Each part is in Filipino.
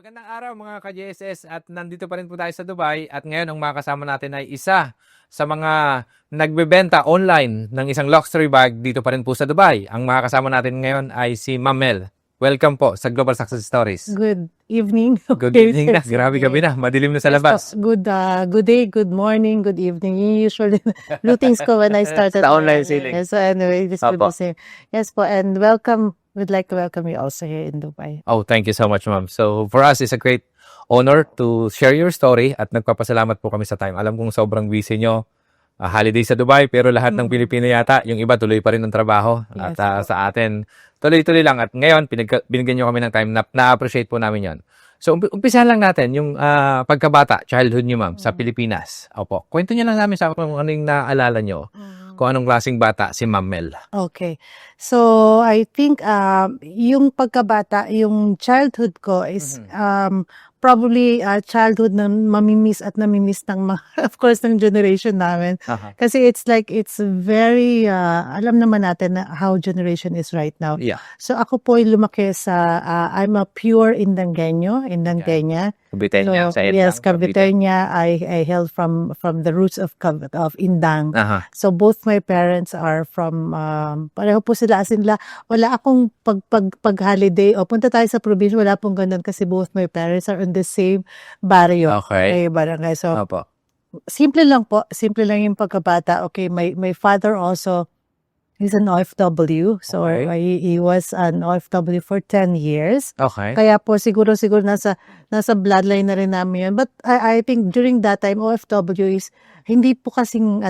Magandang araw mga ka-JSS at nandito pa rin po tayo sa Dubai at ngayon ang makakasama natin ay isa sa mga nagbebenta online ng isang luxury bag dito pa rin po sa Dubai. Ang makakasama natin ngayon ay si Ma'am Mel. Welcome po sa Global Success Stories. Good evening. Good Okay, evening na. yes. Grabe gabi na. Madilim na sa Yes labas. po. Good day, good morning, good evening. Yun usually routines ko when I started. Sa online selling. So anyway, this will Opo. be same. Yes po, and welcome. We'd like to welcome you also here in Dubai. Oh, thank you so much, Ma'am. So for us, it's a great honor to share your story at nagpapasalamat po kami sa time. Alam kong sobrang busy nyo. Holiday sa Dubai, pero lahat ng Pilipino yata, yung iba tuloy pa rin ng trabaho. Yes At po. sa atin, tuloy-tuloy lang. At ngayon, binigyan nyo kami ng time na na-appreciate po namin yon. So, umpisahan lang natin yung pagkabata, childhood nyo, Ma'am, sa Pilipinas. Opo. Kwento nyo lang namin sa kung ano yung naaalala nyo, kung anong klaseng bata si Ma'am Mel. Okay. So, I think yung pagkabata, yung childhood ko is probably childhood na mamimiss at namimiss ng of course ng generation namin. Kasi it's very alam naman natin na how generation is right now. Yeah. So ako po ay lumaki sa I'm a pure Indanggenyo. Kabitenya, So, sa Edang, yes, Cavite. Kabitenya. I hailed from the roots of Indang. Aha. So both my parents are from pareho po sila, as in wala akong pag-holiday o punta tayo sa probinsya, wala pong ganun kasi both my parents are in the same barrio. Okay. Barangay. So Opo. simple lang yung pagkabata. Okay, my father also is an OFW. So Okay. he was an OFW for 10 years. Okay. Kaya po siguro nasa bloodline na rin namin yun. But I think during that time, OFW is hindi po kasing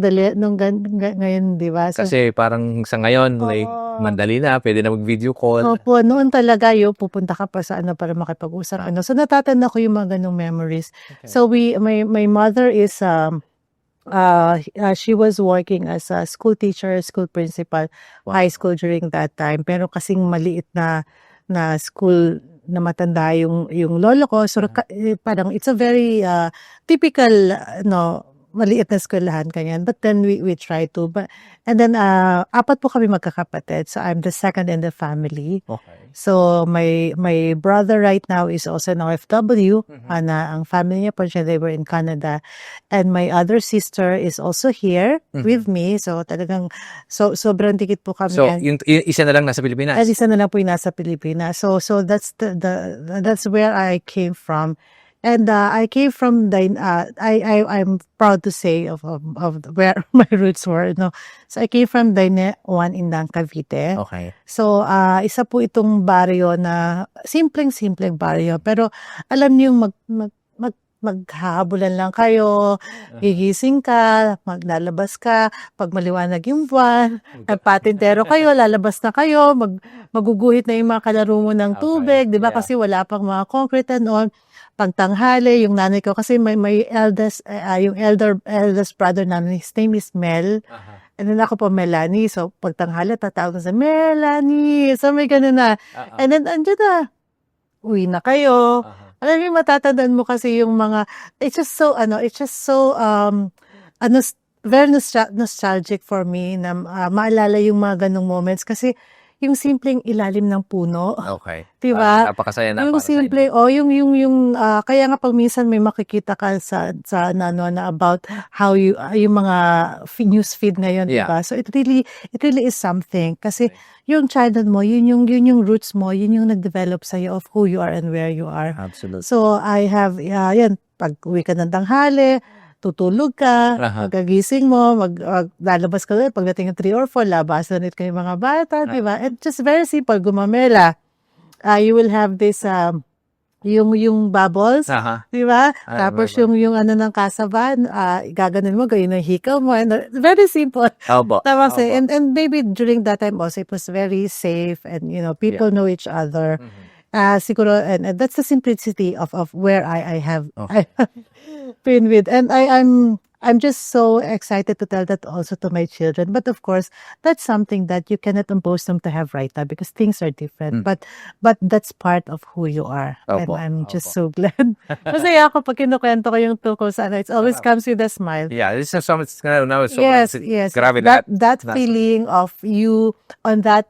dali nung ngayon, di ba? So, Kasi parang sa ngayon, like, mandali na, pwede na mag-video call. opo, noon talaga pupunta ka pa sa para makipag-usap. So natatanda ko yung mga ganong memories. Okay. So my mother is she was working as a school teacher, school principal, Wow. high school during that time. Pero kasing maliit na school na matanda yung lolo ko. So parang it's a very typical maliit na eskwelahan kanyan. But then we try to. And then apat po kami magkakapatid. So I'm the second in the family. Okay. So my brother right now is also an OFW. Ang family niya po siya, they were in Canada. And my other sister is also here with me. So talagang sobrang dikit po kami. So, And yung isa na lang nasa Pilipinas? isa na lang po yung nasa Pilipinas. So that's that's where I came from. And I came from I'm proud to say of where my roots were. No? So I came from Daine 1 Indang, Cavite. Okay. So isa po itong baryo na simpleng baryo. Pero alam niyo maghahabulan lang kayo, gigising ka, maglalabas ka, pag maliwanag yung buwan, patintero kayo, lalabas na kayo, maguguhit na yung mga kalaro mo ng tubig, di ba? Yeah. Kasi wala pang mga concrete and all. Pagtanghali, yung nanay ko, kasi may eldest brother namin, his name is Mel. And then ako po, Melanie. So, pagtanghali, tatawag sa Melanie. So, may ganun na. And then, andyan na. Uwi na kayo. Alam mo, matatandaan mo kasi yung mga, it's just so, very nostalgic for me na maalala yung mga ganong moments. Kasi, yung simpleng ilalim ng puno. Okay. Diba? Napakasaya na Yung para sa simple, kaya nga pag minsan may makikita ka sa na about how yung mga news feed ngayon, Yeah. diba? So it really is something. Kasi yung childhood mo, yun yung roots mo, yun yung nag-develop sa'yo of who you are and where you are. Absolutely. So I have, yan, pag uwi ka ng tanghali, tutulog ka, magagising mo, lalabas ka ulit, pagdating ng 3 or 4, labasan ulit kayo mga bata, diba? And just very simple, gumamela. You will have this, yung bubbles, diba? Tapos yung ng kasaban, gaganon mo, ganyan ang hikaw mo. And very simple. Tapos, and maybe during that time also, it was very safe and, people know each other. Siguro, and that's the simplicity of where I have been with. And I'm just so excited to tell that also to my children. But of course, that's something that you cannot impose them to have right now because things are different. But that's part of who you are. And I'm just so glad. Kasi ako, pag kinukwento ko yung tungkol sa it always comes with a smile. Yeah, this is so much. Yes. Grabe That feeling of you on that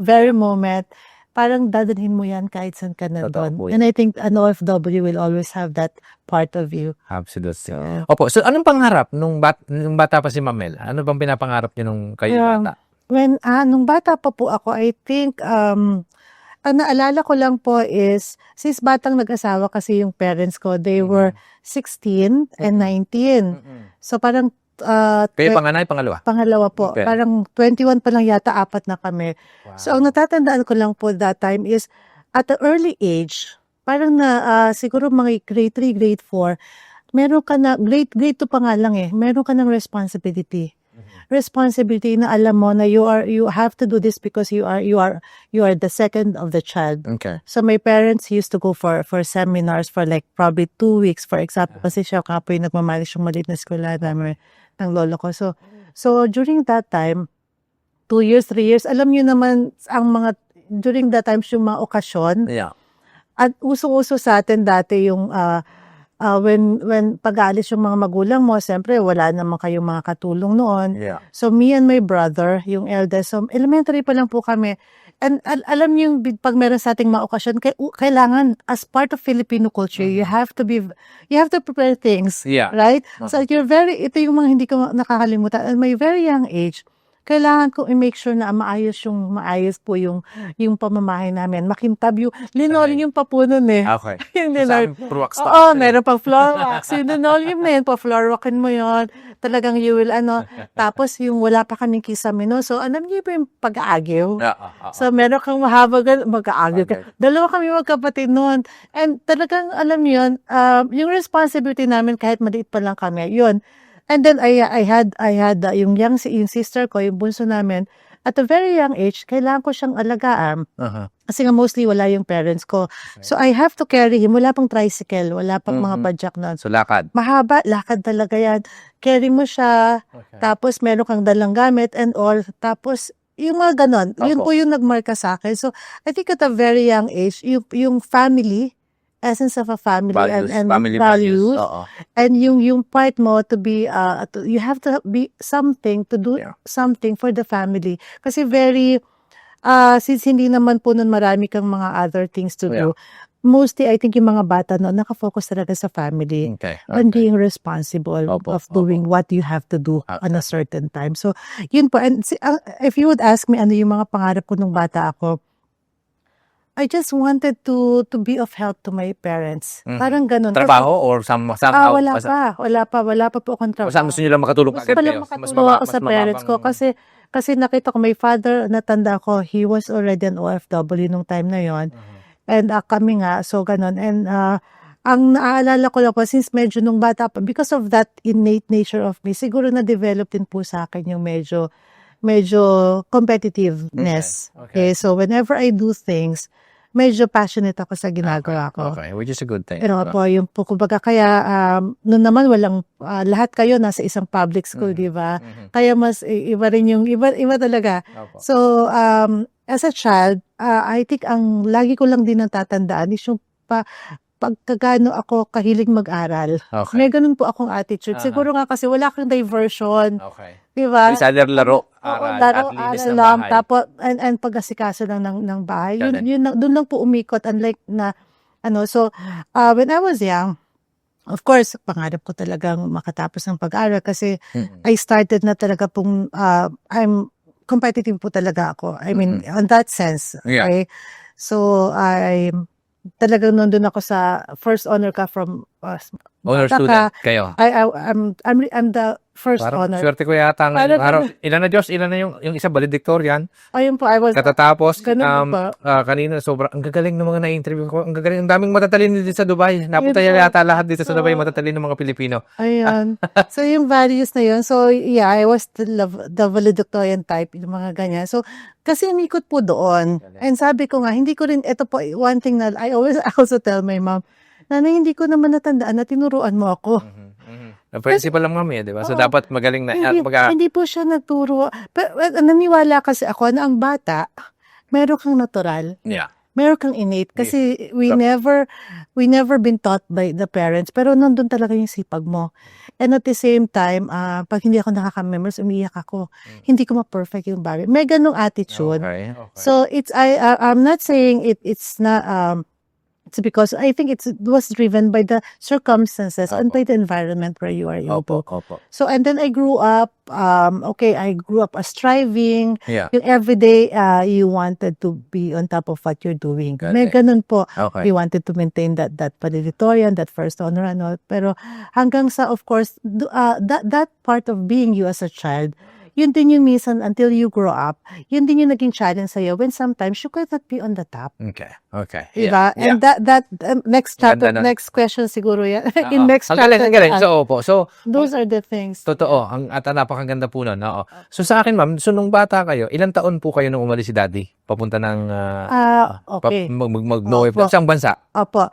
very moment parang dadalhin mo yan kahit saan ka na Totoo doon. po yan. And I think an OFW will always have that part of you. Absolutely. So, Opo, so anong pangarap nung bata pa si Mamel? Ano bang pinapangarap niyo nung kayo bata? nung bata pa po ako, I think, ang naalala ko lang po is, since batang nag-asawa kasi yung parents ko, they were 16 and 19. So parang, Kayo panganay, pangalawa? pangalawa po, Okay. parang 21 pa lang yata, 4 na kami. Wow. So ang natatandaan ko lang po that time is, at the early age, parang siguro mga grade 3, grade 4, meron ka na, grade 2 pa nga lang meron ka ng responsibility. Responsibility na alam mo na you have to do this because you are the second of the child. Okay. So my parents used to go for seminars for like probably 2 weeks, for example, kasi siya ka po yung nagmamalis yung maliit na eskwela namin ng lolo ko. So during that time, 2 years, 3 years, alam niyo naman during that time yung mga okasyon, Yeah. at uso-uso sa atin dati yung when pag-aalis yung mga magulang mo, siyempre wala naman kayong mga katulong noon. Yeah. So me and my brother, yung eldest, so elementary pa lang po kami. And alam niyo yung pag meron sa ating mga okasyon, kailangan as part of Filipino culture, you have to prepare things, Yeah. right? So ito yung mga hindi ko nakakalimutan. At my very young age, kailangan ko i-make sure na maayos po yung pamamahay namin. Makintab yung linoleum pa po nun Okay. Yung Sa linoleum. amin, puro wax Oo, meron pang floor wax. Yung linoleum na yun, pa-floor walkin mo yun. Talagang you will, tapos yung wala pa kaming kisame, no? So, alam niyo ba yung pag-aagyo? So, meron kang mahaba, mag-aagyo ka. Dalawa kami magkapatid noon. And talagang, alam niyo yun, yung responsibility namin, kahit maliit pa lang kami, yun. And then, I had yung sister ko, yung bunso namin, at a very young age, kailangan ko siyang alagaan. Kasi nga mostly wala yung parents ko. So I have to carry him. Wala pang tricycle, wala pang mga padjak na. So, lakad. Mahaba, lakad talaga yan. Carry mo siya, tapos meron kang dalang gamit and all. Tapos, yung mga ganon, yun po yung nagmarka sa akin. So, I think at a very young age, yung family, essence of a family and family values. Oo. And yung part mo to be, you have to be something, to do something for the family. Kasi since hindi naman po nun marami kang mga other things to do, mostly I think yung mga bata no, nakafocus talaga sa family. Okay. And being responsible of doing what you have to do on a certain time. So, yun po. And if you would ask me ano yung mga pangarap ko nung bata ako, I just wanted to be of help to my parents. Parang ganun. Trabaho or somehow? Wala pa po akong trabaho. Saan gusto nyo lang makatulong Gusto agad ko lang kayo? makatulong ako sa parents ko kasi nakita ko, my father, natanda ko, he was already an OFW nung time na yon. And kami nga, so ganun. And ang naaalala ko lang po, since medyo nung bata pa, because of that innate nature of me, siguro na-develop din po sa akin yung medyo competitiveness. Okay. So whenever I do things, medyo passionate ako sa ginagawa ko. Okay, which is a good thing. Po, yung kumbaga kaya noon naman walang lahat kayo nasa isang public school, di ba? Kaya mas iba rin yung iba talaga. So as a child, I think ang lagi ko lang din natatandaan is yung pagkagano ako kahilig mag-aral. Okay. May ganun po akong attitude. Siguro nga kasi wala kang diversion. Okay. Di ba? Either laro, Laro, at linis ng lang, bahay. tapos, and pag-asikaso lang ng bahay. Doon lang po umikot, unlike na, so, when I was young, of course, pangarap ko talagang makatapos ng pag-aaral kasi I started na talaga pong, I'm competitive po talaga ako. I mean, on that sense. Okay? So, talagang nandun ako sa first honor ka from Honor student kayo. I'm the first Parang honor. swerte ko yata. Parang Ilan na Diyos? Ilan na yung isa valedictorian? Ayun po, I was Katatapos, ganun po. kanina sobrang ang gagaling ng mga na-interview ko. Ang gagaling, ang daming matatalino dito sa Dubai. Napunta Yun po. yata lahat dito sa Dubai, matatalino ng mga Pilipino. Ayan. So, yung values na yun. So, yeah, I was the valedictorian type, yung mga ganyan. So, kasi umikot po doon. And sabi ko nga, hindi ko rin, ito po, one thing na I also tell my mom, Nanay, hindi ko naman natandaan na tinuruan mo ako. Principal lang mami, di ba? So, dapat magaling na. Hindi po siya nagturo. Pero, naniwala kasi ako na ang bata, meron kang natural. Yeah. meron kang innate kasi we never been taught by the parents pero nandun talaga yung sipag mo. And at the same time, pag hindi ako nakaka-memories, umiiyak ako. Hindi ko ma-perfect yung bagay. May ganung attitude. Okay. So I'm not saying it's not it's because I think it was driven by the circumstances and by the environment where you are in. Opo. So and then I grew up I grew up as striving. Yeah. Yung everyday you wanted to be on top of what you're doing. May Correct. ganun po. Okay. You wanted to maintain that valedictorian, that first honor ano. Pero hanggang sa of course that part of being you as a child, yun din yung minsan until you grow up, yun din yung naging challenge sa'yo when sometimes you could not be on the top. Okay. Diba? Yeah. And that next chapter, Ganda nun. next question siguro yan. Oo. In next Ang chapter. galing. So, opo. So, Those are the things. totoo. At napakaganda po nun. Oo. So, sa akin, ma'am, so nung bata kayo, ilang taon po kayo nung umalis si daddy? Papunta ng Okay. mag-OFW. Opo. Saan bansa? Opo.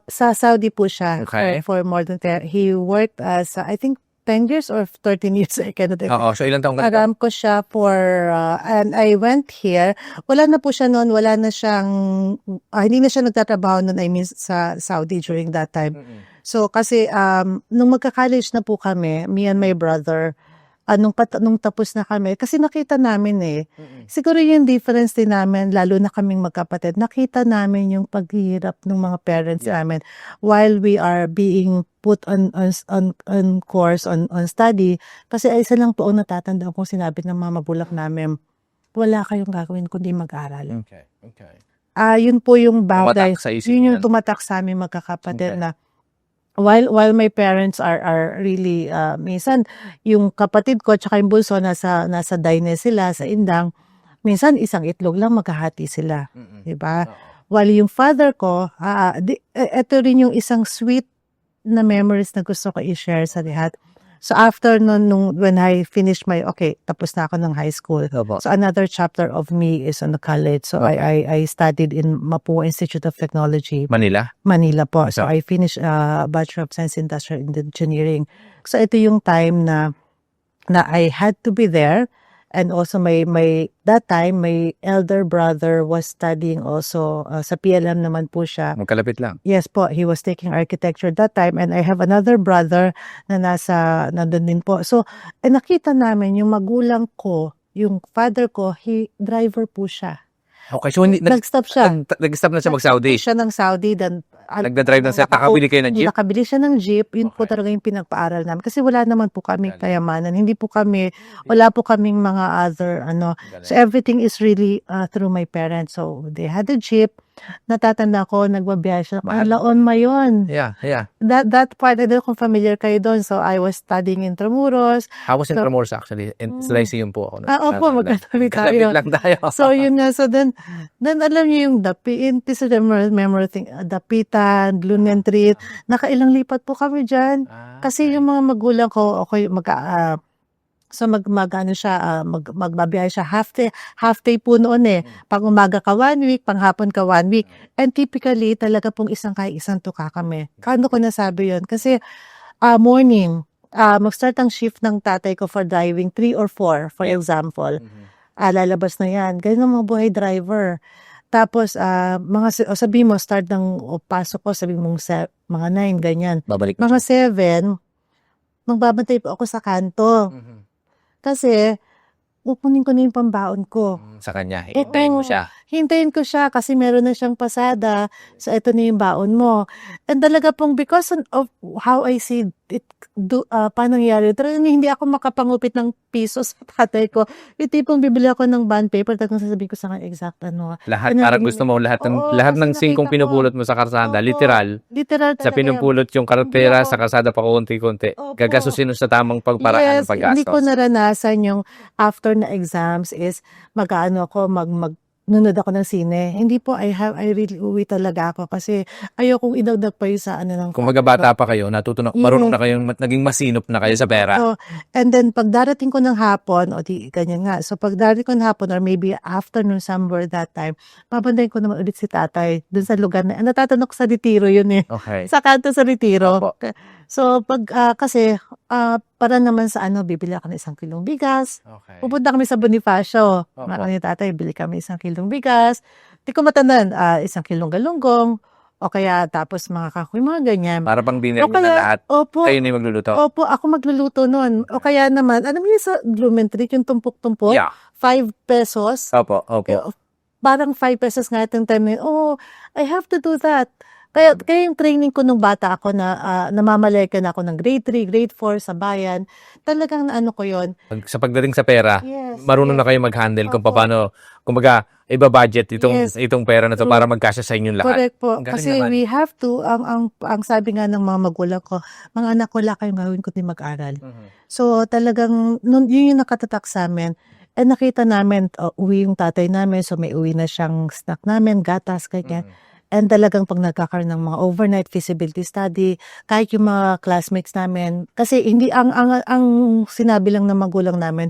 Sa Saudi po siya Okay. for more than 10. He worked as, I think, 10 years or 13 years. I cannot Oo. So, ilang taon ka? Aram ko siya for, and I went here. Wala na po siya noon. Wala na siyang, hindi na siya nagtatrabaho noon, I mean, sa Saudi during that time. So, kasi, nung magka-college na po kami, me and my brother, nung tapos na kami, kasi nakita namin siguro yung difference din namin, lalo na kaming magkapatid, nakita namin yung paghihirap ng mga parents namin while we are being put on course, on study. Kasi isa lang po ang natatandaan kong sinabi ng mga magulang namin, wala kayong gagawin kundi mag-aral. Okay. Yun po yung bagay. Tumatak sa isip Yun yung yan. tumatak sa aming magkakapatid Okay. na while my parents are really minsan yung kapatid ko tsaka yung bunso nasa Daines sila sa Indang, minsan isang itlog lang magkahati sila, di ba? While yung father ko, ito rin yung isang sweet na memories na gusto ko i-share sa lahat. So after when I finished tapos na ako ng high school. Opo. So another chapter of me is on the college. So Okay. I studied in Mapua Institute of Technology, Manila? Manila po. So Okay. I finished Bachelor of Science Industrial Engineering. So ito yung time na I had to be there. And also that time my elder brother was studying also sa PLM naman po siya. Magkalapit lang. Yes po, he was taking architecture that time and I have another brother na nandun din po. So, nakita namin yung magulang ko, yung father ko, driver po siya. Okay, so Nag-stop siya. nag-stop na siya mag-Saudi. Siya ng Saudi, then Nagda-drive ng set. Nakabili kayo ng jeep? Nakabili siya ng jeep. Yun po Okay. talaga yung pinagpaaral namin. Kasi wala naman po kaming Galing. kayamanan. Wala po kaming mga other, So everything is really through my parents. So they had a jeep. Natatanda ko, nagbabiyahe siya. Mahal. Laon Mayon. Yeah. That part, I don't know kung familiar kayo doon. So I was studying in Intramuros. I was in Tremors actually. In Lyceum po ako. Opo, magkatabi tayo. Kalapit lang tayo. So yun nga, so then alam niyo yung this is the memory thing, dapitan, Lunen Treat, nakailang lipat po kami dyan. Kasi yung mga magulang ko, magbabiyahe siya half day po noon Pag umaga ka 1 week, pang hapon ka 1 week. And typically, talaga pong isang tuka kami. Kano ko nasabi yun? Kasi morning, mag-start ang shift ng tatay ko for driving, 3 or 4, for example. Lalabas na yan. Ganyan ang mga buhay driver. Tapos, sabi mo, start ng pasok ko, sabi mong mga 9, ganyan. Babalik Mga 7, magbabantay po ako sa kanto. Kasi, kukunin ko na yung pambaon ko. Sa kanya. Ito, Hintayin mo siya. Hintayin ko siya kasi meron na siyang pasada. So, ito na yung baon mo. And talaga pong because of how I see it, paano nangyari, hindi ako makapangupit ng piso sa tatay ko. Yung tipong bibili ako ng bond paper, talagang sasabihin ko sa kanya exact Lahat, Ano, parang gusto mo lahat Oo, ng kasi singkong nakita ko. pinupulot mo sa karsada, Oo. literal. Literal Sa talaga. pinupulot yung kartera Hindi ako- sa karsada pa konti-konti. Opo. Gagasusin mo sa tamang pagparaan ng paggastos. Hindi ko naranasan yung after na exams is mag-ano ako, nunod ako ng sine. Hindi po, I really uwi talaga ako kasi ayokong idagdag pa yung sa ng Kung bata pa kayo, marunong na kayong naging masinop na kayo sa pera. So, and then pag darating ko ng hapon, ganyan nga. So pag darating ko ng hapon or maybe afternoon somewhere that time, babandayin ko naman ulit si tatay dun sa lugar na, natatanong ko sa Retiro yun Okay. Sa kanto sa Retiro. Opo. So pag, kasi, para naman sa bibili ako ng 1 kilong bigas. Okay. Pupunta kami sa Bonifacio. Opo. Marami tatay, bili kami 1 kilong bigas. Di ko matandaan, isang kilong galunggong, o kaya tapos mga kahoy, mga ganyan. Para pang dinner O nyo na kaya, lahat. opo, Kayo na yung magluluto. opo, ako magluluto nun. O kaya naman, alam mo yun sa Blumentritt, yung tumpok-tumpok, Yeah. 5 pesos. Opo, opo. Parang 5 pesos nga itong time na yun. Oh, I have to do that. Kaya yung training ko nung bata ako na namamalengke na ako ng grade 3, grade 4 sa bayan, talagang ano ko yon. Sa pagdating sa pera, Yes, marunong na yes. kayo mag-handle kung Opo. paano, kumbaga, iba-budget Yes. itong pera na to True. para magkasya sa inyong lahat. Correct po. Ang galing Kasi naman. we have to, ang sabi nga ng mga magulang ko, mga anak, wala kayong gawin kundi mag-aral. So talagang, yun yung nakatatak sa amin. And nakita namin, uwi yung tatay namin, so may uwi na siyang snack namin, gatas, ganyan. And talagang pag nagkakaroon ng mga overnight feasibility study, kahit yung mga classmates namin, kasi hindi, ang sinabi lang ng magulang namin,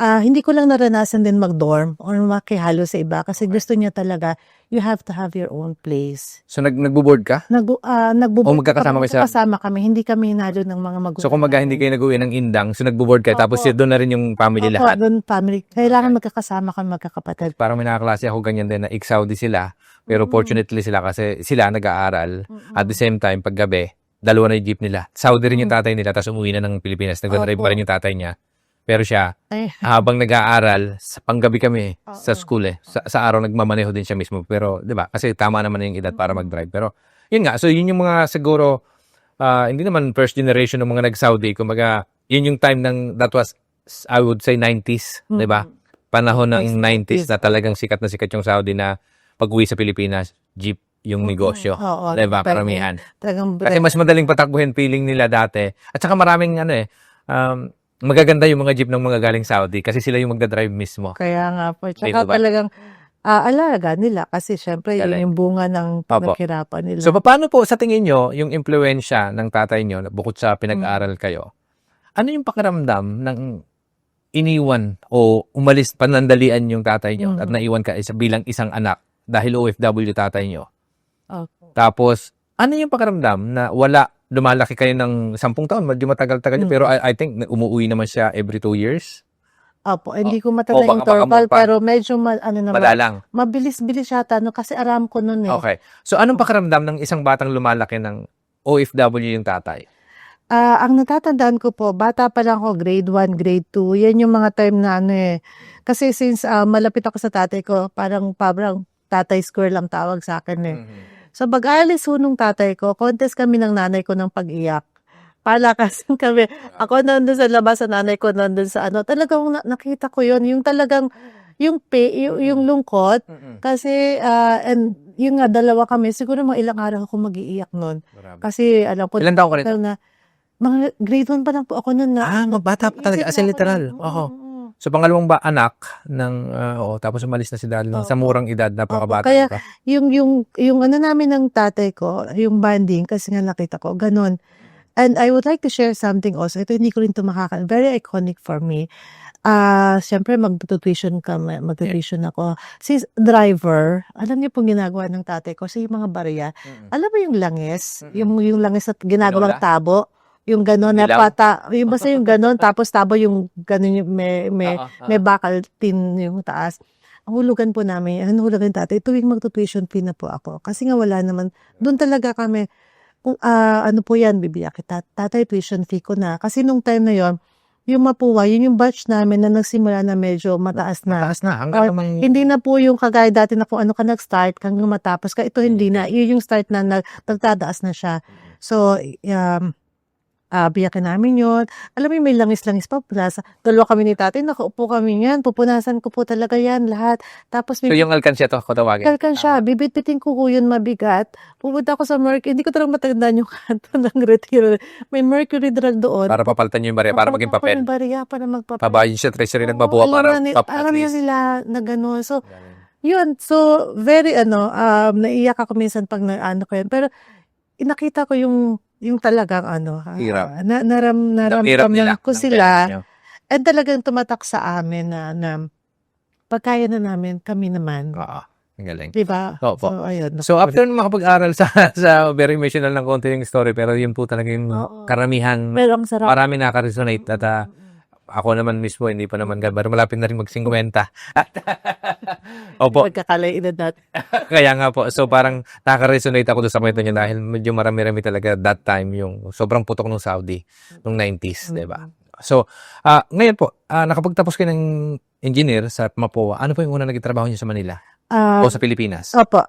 hindi ko lang naranasan din mag-dorm or makihalo sa iba kasi gusto niya talaga, you have to have your own place. So, nagbo-board ka? O magkakasama kayo sa... Kasama kami, hindi kami hinalo ng mga magulang. So, kung hindi kayo nag-uwi ng indang, so nagbo-board kayo, tapos doon na rin yung family lahat. Doon family. Kailangan magkakasama kami, magkakapatid. Parang may nakaklase ako ganyan din na ik-Saudi sila, pero fortunately sila kasi sila nag-aaral. At the same time, paggabi, dalawa na yung jeep nila. Saudi rin yung tatay nila, tapos umuwi na ng Pilipinas. Nagdadrive pa rin yung tatay niya. Pero siya, habang nag-aaral, sa panggabi kami sa school sa araw nagmamaneho din siya mismo. Pero, di ba, kasi tama naman yung edad para mag-drive. Pero, yun nga, so yun yung mga siguro, hindi naman first generation ng mga nag-Saudi. Kumbaga, yun yung time that was, I would say, 90s, di ba? Panahon ng 90s na talagang sikat na sikat yung Saudi na pag-uwi sa Pilipinas, jeep yung negosyo. Di ba? Paramihan. Kasi mas madaling patakbuhin feeling nila dati. At saka maraming magaganda yung mga jeep ng mga galing Saudi kasi sila yung magdadrive mismo. Kaya nga po. Tsaka talagang alaga nila kasi syempre yun yung bunga ng pinaghirapan nila. So, paano po sa tingin nyo yung impluensya ng tatay nyo bukod sa pinag-aral kayo? Ano yung pakiramdam ng iniwan o umalis, panandalian yung tatay nyo at naiwan ka bilang isang anak dahil OFW tatay nyo? Tapos, ano yung pakiramdam na lumalaki kayo ng 10 taon, medyo matagal-tagal pero I think umuwi naman siya every 2 years? Opo, hindi ko matanda yung interval pero medyo madalang. Mabilis-bilis yata kasi aram ko nun eh. Okay. So, anong pakiramdam ng isang batang lumalaki ng OFW yung tatay? Ang natatandaan ko po, bata pa lang ako, grade 1, grade 2. Yan yung mga time na Kasi since malapit ako sa tatay ko, parang tatay square lang tawag sa akin eh. So, pag-aalis nung tatay ko, contest kami ng nanay ko ng pag-iyak. Palakasan kami. Ako nandun sa labas, sa nanay ko nandun sa Talagang nakita ko yun. Yung talagang, yung lungkot. Kasi, and yung nga, dalawa kami. Siguro mga ilang araw ako mag-iiyak nun. Kasi, alam ko. Ilan taon ka rin? Mga grade 1 pa lang po ako nun. Bata pa talaga. As in literal. So, pangalawang anak ng, tapos umalis na si Dad sa murang edad, napakabata. Kaya, yung namin ng tatay ko, yung bonding, kasi nga nakita ko, ganun. And I would like to share something also. Ito, hindi ko rin ito very iconic for me. Siyempre, mag-tuition ako. Si driver, alam niyo pong ginagawa ng tatay ko, yung mga barya, alam mo yung langis, yung langis at ginagawang tabo, yung gano'n na yung basta yung gano'n, tapos tabo yung gano'n yung may bakal tin yung taas. Ang hulugan po namin, ang hulugan tatay, tuwing magtutuition fee na po ako. Kasi nga wala naman, doon talaga kami, kung ano po yan, bibiyak kita, tatay tuition fee ko na. Kasi nung time na yon yung Mapua, yun yung batch namin na nagsimula na medyo mataas na. Mataas na, hanggang naman... Hindi na po yung kagaya dati na kung ano ka nag-start, hanggang matapos ka, ito hindi na. Yun yung start na nagtataas na siya. So, biyakin namin yun. Alam mo, may langis-langis pa. Dalawa kami ni tatay, nakaupo kami yan. Pupunasan ko po talaga yan lahat. Tapos, so, yung alkansya to, kung tawagin? Alkansya. Bibit-bitin ko yun mabigat. Pupunta ako sa Mercury. Hindi ko talagang matandaan yung kanto ng retiro. May Mercury drug doon. Para papalitan yung barya, para maging papel. Para magpapel. Pabayin siya, treasury nagpapuha para alam niya sila na gano'n. So, yun. So, very, naiyak ako minsan pag ko yan. Pero, nakita ko yung talagang hirap. Naramdaman ko sila. And talagang tumatak sa amin na pagkaya na namin, kami naman. Oo. Ang galing. Diba? Opo. So, ayun. So, after makapag-aral sa very emotional ng konti yung story, pero yun po talaga yung karamihan. Pero ang sarap. Marami naka-resonate at ako naman mismo, hindi pa naman pero malapit na rin mag-50. Opo. Pagkakalay edad natin. Kaya nga po. So parang nakaka-resonate ako doon sa kwento niyo dahil medyo marami-rami talaga that time yung sobrang putok ng Saudi nung 90s, di ba? So, ngayon po, nakapagtapos kayo ng engineer sa Mapua, ano po yung una naging trabaho niyo sa Manila o sa Pilipinas? Opo,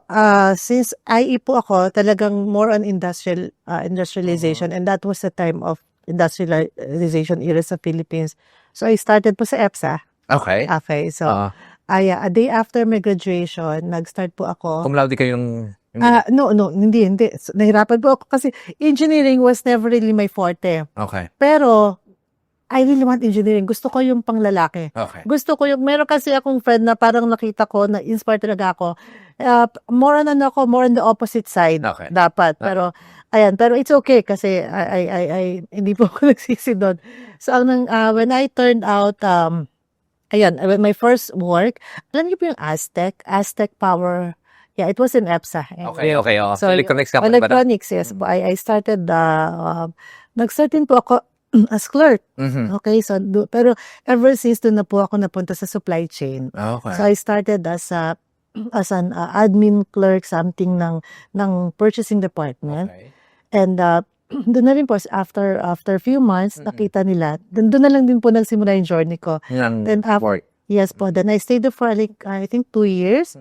since IE po ako, talagang more on industrialization, and that was the time of industrialization era sa Philippines. So I started po sa EPSA. Okay. Okay, so a day after my graduation, nag-start po ako. Cum laude kayong... No, hindi. So, nahirapan po ako kasi engineering was never really my forte. Okay. Pero, I really want engineering. Gusto ko yung panglalaki. Okay. Gusto ko yung, meron kasi akong friend na parang nakita ko, na inspired talaga ako. More on the opposite side. Okay. Dapat. Pero, ayan, pero it's okay kasi I hindi po ako nagsisi doon. So, when I turned out, when my first work, alam niyo po yung Aztec Power. Yeah, it was in EPSA. Okay. So, Electronics company ba? electronics, yes. I started, nag-start din po ako as clerk. Mhm. Okay, so, pero ever since doon na po ako napunta sa supply chain. Okay. So, I started as an admin clerk, something ng purchasing department. Okay. And doon na rin po, after a few months, nakita nila, doon na lang din po nagsimula yung journey ko. Yung Then work. Yes po, then I stayed there for like, I think 2 years.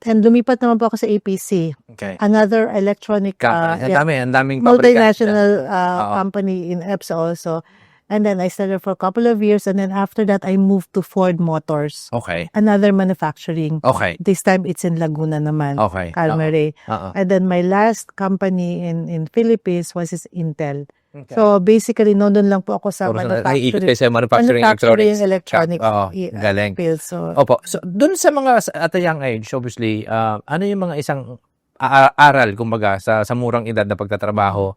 And lumipat naman po ako sa APC, Okay. another electronic Company. Ang daming multinational Oo. company in EPSA also. And then I started for a couple of years, and then after that, I moved to Ford Motors, Okay. another manufacturing. Okay. This time, it's in Laguna naman, Okay. Calmere. Oo. And then my last company in Philippines was Intel. Okay. So basically, nandun lang po ako sa Naiikot kayo manufacturing, sa manufacturing electronics. electronic Oo, galing. field. So, Opo. So, dun sa mga at a young age, obviously, ano yung mga isang aral, kumbaga, sa murang edad na pagtatrabaho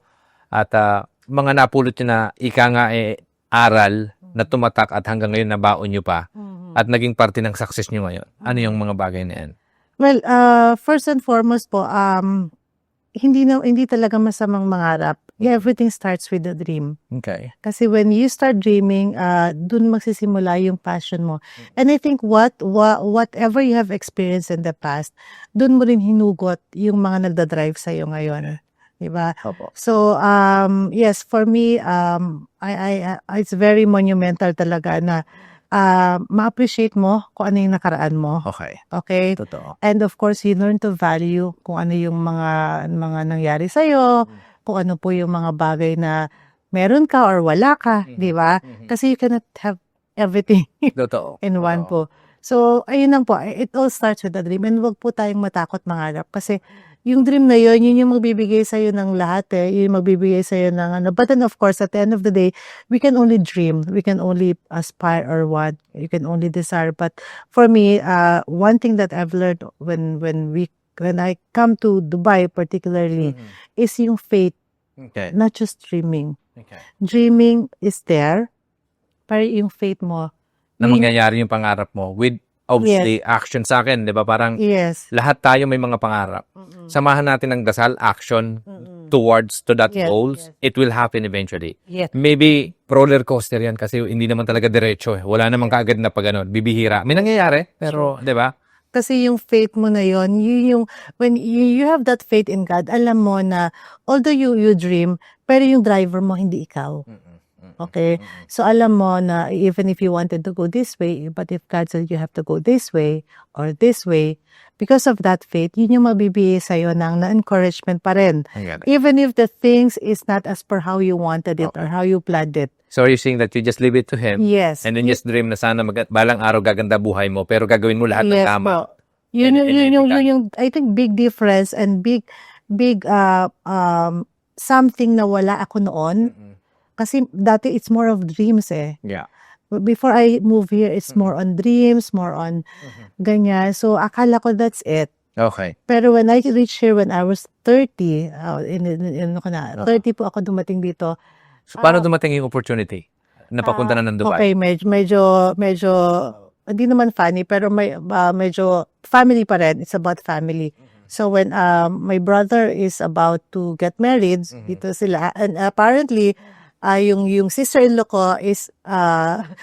at mga napulot nyo na ika nga aral na tumatak at hanggang ngayon nabaon nyo pa at naging parte ng success nyo ngayon? Ano yung mga bagay na yan? well, first and foremost po, hindi talaga masamang mangarap. Yeah, everything starts with a dream. Okay. Kasi when you start dreaming, dun magsisimula yung passion mo. And I think whatever you have experienced in the past, dun mo rin hinugot yung mga nagdadrive sa'yo ngayon. Diba? Opo. So, yes, for me, it's very monumental talaga na ma-appreciate mo kung ano yung nakaraan mo. Okay. Okay? Totoo. And of course, you learn to value kung ano yung mga nangyari sa'yo, kung ano po yung mga bagay na meron ka or wala ka, di ba? Kasi you cannot have everything Totoo. in one po. So, ayun lang po. It all starts with a dream. And wag po tayong matakot mangarap. Kasi yung dream na yun yung magbibigay sa'yo ng lahat Yung magbibigay sa'yo ng ano. But then of course, at the end of the day, we can only dream. We can only aspire or want. You can only desire. But for me, one thing that I've learned when I come to Dubai particularly is yung faith, Okay. not just dreaming. Okay. Dreaming is there, pero yung faith mo. Na mangyayari yung pangarap mo with obviously action sa akin, di ba? Parang Yes. lahat tayo may mga pangarap. Samahan natin ng dasal, action towards to that Yes, goals. yes. It will happen eventually. Yes. Maybe roller coaster yan kasi hindi naman talaga diretso eh. Wala namang kaagad na pag ano, bibihira. May nangyayari, pero di ba? Kasi yung faith mo na yun yung when you have that faith in God, alam mo na although you dream, pero yung driver mo hindi ikaw. Okay? So alam mo na even if you wanted to go this way, but if God said you have to go this way or this way, because of that faith, yun yung mabibigay sa'yo ng na-encouragement pa rin. Even if the things is not as per how you wanted it or how you planned it. So are you saying that you just leave it to Him? Yes. And then just dream na sana balang araw gaganda buhay mo, pero gagawin mo lahat ng Yes tama. po. Yun And yung I think big difference and big something na wala ako noon. Kasi dati it's more of dreams Yeah. Before I move here, it's more on dreams, more on ganyan. So akala ko that's it. Okay. Pero when I reached here when I was 30, 30 po ako dumating dito. So paano dumating yung opportunity? Napapunta na ng Dubai? Okay, medyo hindi naman funny, pero medyo family pa rin. It's about family. So when my brother is about to get married, dito sila, and apparently, yung sister-in-law ko is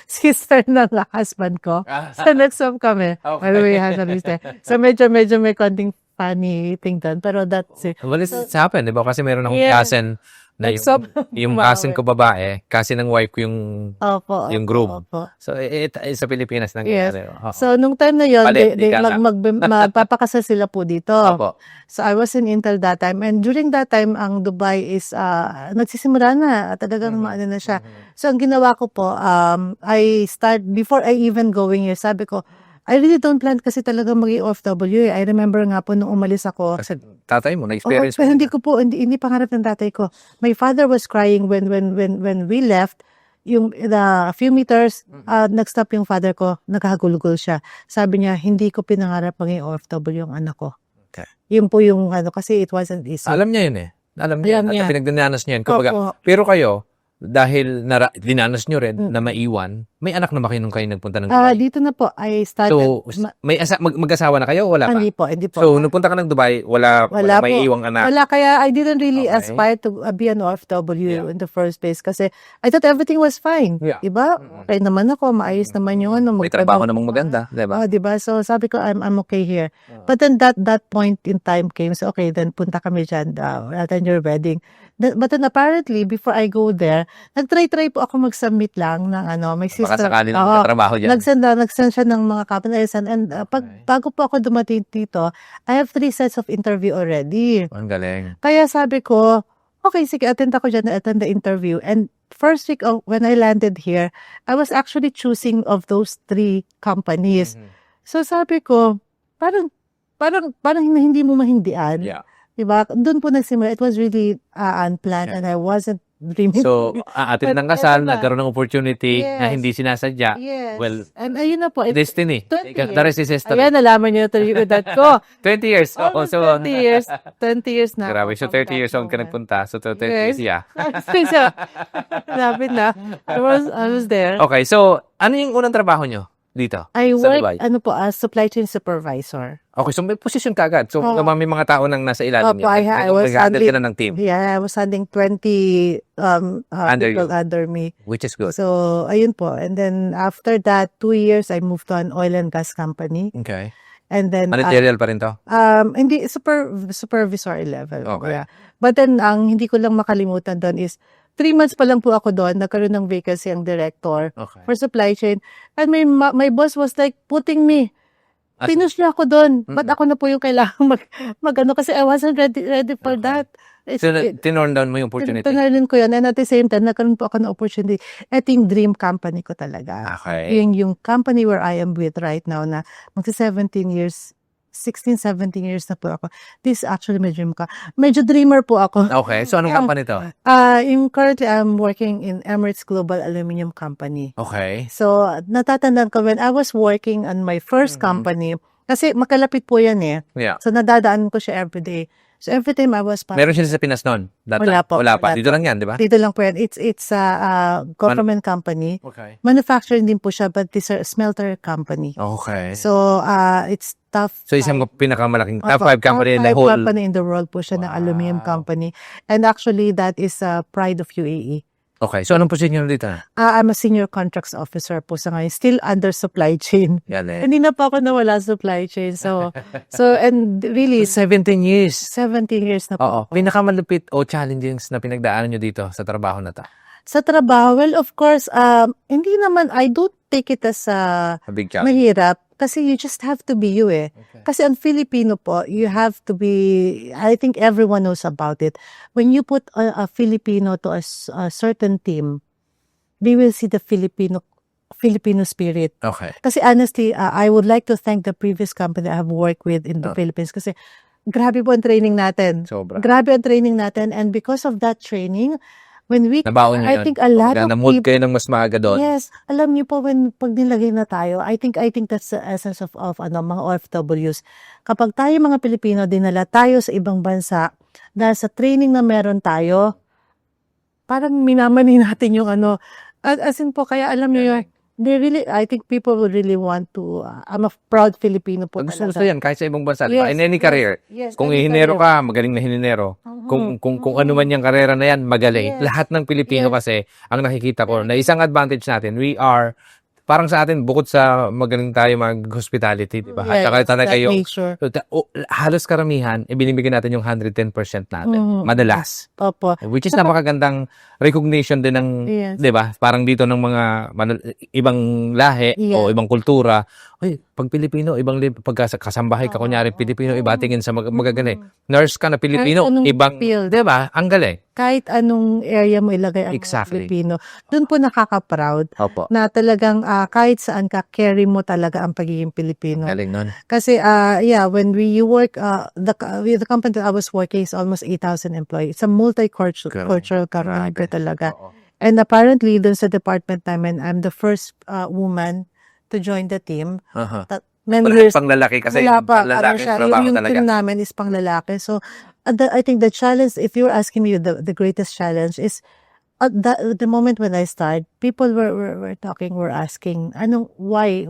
sister ng husband ko. So, nag-swap kami. Okay. By the way, husband is there. So, medyo may konting funny thing doon. Pero that's it. Well, it's happened, di ba? Kasi meron akong Yeah. cousin na Nag-swap. yung cousin ko babae, cousin ng wife ko Opo. yung groom. Opo. So, sa Pilipinas Yes. nangyari. Oo. So, nung time na yun, Palit, they, ika nga. magpapakasal sila po dito. Opo. So, I was in Intel that time. And during that time, ang Dubai is, nagsisimula na. Talagang maano na siya. So, ang ginawa ko po, before I even going here, sabi ko, I really don't plan kasi talaga maging OFW. I remember nga po nung umalis ako. Kasi tatay mo, Oo, na-experience pero mo. hindi ko po, hindi pangarap ng tatay ko. My father was crying when we left. Yung a few meters, nag-stop yung father ko, nagkahagulugol siya. Sabi niya, hindi ko pinangarap maging OFW yung anak ko. Okay. Yun po yung kasi it wasn't easy. Alam niya yun eh. Alam niya. Alam niya. At pinagdananas niya yun. Kumbaga, Opo. pero kayo, dahil dinanas nyo rin na maiwan, may anak na ba kayo nung kayo nagpunta ng Dubai? Dito na po, I started. So, mag-asawa na kayo o wala pa? Hindi po. So, nung punta ka ng Dubai, wala may po. iwang anak. Wala, kaya I didn't really Okay. aspire to be an OFW Yeah. in the first place kasi I thought everything was fine. Yeah. Diba? Okay naman ako, maayos naman yung ano. May trabaho namang maganda, di ba? Diba? So, sabi ko, I'm okay here. But then that point in time came, so okay, then punta kami dyan, attend your wedding. But then apparently, before I go there, nag-try po ako mag-submit lang ng may Baka system. sakali na Oo. magkatrabaho dyan. Nag-send siya ng mga companies and bago po ako dumating dito, I have 3 sets of interview already. Ang galing. Kaya sabi ko, okay, sige, attend ako dyan, attend the interview. And first week when I landed here, I was actually choosing of those 3 companies. So sabi ko, parang hindi mo mahindian. Yeah. Diba? Doon po nagsimula. It was really unplanned and I wasn't dreaming. So, aatin ng kasal, Eto na. nagkaroon ng opportunity na Yes. hindi sinasadya. Yes. Well, and ayun na po. destiny. 20 The rest is history. Ayan, nalaman niyo yung edad ko. 20 years. Oo, Almost so, 20 years. 20 years na. grabe. So, 30 years old ka na. nagpunta. So, 20 Yes. years, yeah. So, sabi na. I was there. Okay, so, ano yung unang trabaho nyo dito? I sa work, Dubai? as supply chain supervisor. Okay, so may position ka agad. So, Oo. may mga tao nang nasa ilalim Opo, niya. I was Nag-handle ka handling- na ng team, Yeah, I was handling 20 Under people you. under me. which is good. So, ayun po. And then, after that, 2 years, I moved to an oil and gas company. Okay. And then, Managerial pa rin to? hindi, supervisory level. Okay. Yeah. But then, ang hindi ko lang makalimutan doon is, 3 months pa lang po ako doon, nagkaroon ng vacancy ang director Okay. for supply chain. And my boss was like putting me, As- pinush niya ako doon. Ba't ako na po yung kailangan mag-ano? Kasi I wasn't ready for Okay. that. So, tinorn down mo yung opportunity? Tinarnin ko yun. And at the same time, nagkaroon po ako ng opportunity. Ito yung dream company ko talaga. Okay. Yung company where I am with right now na magsa 17 years, 16, 17 years na po ako. This is actually my dream ka. Medyo dreamer po ako. Okay, so anong company to? Currently, I'm working in Emirates Global Aluminum Company. Okay. So, natatandaan ko when I was working on my first company, kasi makalapit po yan eh. Yeah. So, nadadaan ko siya everyday. So, every time I was Meron sila sa Pinas noon? Wala po. Wala pa. Wala Dito lang yan, di ba? dito lang po yan. It's a government company. Okay. Manufacturing din po siya, but it's a smelter company. Okay. So, it's tough. So, isang pinakamalaking top Opo, 5 company in the top whole... five company in the world po siya ng Wow. aluminum company. And actually, that is pride of UAE. Okay, so anong position nyo dito? I'm a senior contracts officer po sa ngayon. Still under supply chain. Yan eh. Hindi na pa ako nawala sa supply chain. So and really, 17 years. 17 years na Oo. po. Pinakamalupit o challenges na pinagdaanan nyo dito sa trabaho na to? Sa trabaho, well, of course, hindi naman, I don't take it as A big challenge. mahirap. Kasi you just have to be you eh. Okay. Kasi ang Filipino po, you have to be, I think everyone knows about it. When you put a Filipino to a certain team, they will see the Filipino spirit. Okay. Kasi honestly, I would like to thank the previous company I have worked with in the Philippines kasi grabe po ang training natin. Sobra. Grabe ang training natin and because of that training, when we, Nabaon nyo I yun. think a lot Kaya of na-mold people, kayo ng mas maaga doon. yes, alam niyo po pag nilagay na tayo, I think that's the essence of mga OFWs. Kapag tayo mga Pilipino, dinala tayo sa ibang bansa, dahil sa training na meron tayo, parang minamani natin yung as in po, kaya alam niyo yun, I think people would really want to, I'm a proud Filipino po Gusto talaga. yan, kahit sa ibang bansa. Diba? Yes, In any career. Yes, Kung any hihinero career. ka, magaling na hininero. Mhm. Kung ano man yung karera na yan, magaling. Yes. Lahat ng Pilipino Yes. kasi, ang nakikita ko, na isang advantage natin, we are, parang sa atin, bukod sa magaling tayo mag-hospitality, di ba? At saka Yes, tanay that kayo, nature. halos karamihan, ibinibigyan natin yung 110% natin. Mhm. Madalas. Opo. Which is napakagandang recognition din ng, Yes. 'di ba? Parang dito ng mga ibang lahi o Yeah. ibang kultura. Oy, pag Pilipino, pag kasambahay ka kunyari Pilipino, iba tingin sa magagaling. Nurse ka na Pilipino, Kahit anong ibang, field. 'di ba? Ang galing. Kahit anong area mo ilagay ang mga Exactly. Filipino, doon po nakaka-proud Opo. na talagang kahit saan ka, carry mo talaga ang pagiging Pilipino. Galing nun. Kasi, when you work, the company that I was working is almost 8,000 employees. It's a multicultural company po talaga. Oo. And apparently, dun sa department namin, I'm the first woman to join the team. Aha. Members, Pang lalaki kasi wala pa. lalaki Siya, trabaho yung talaga. team namin is pang lalaki. So, I think the challenge, if you're asking me the greatest challenge is, at the moment when I start, people were talking, were asking, why,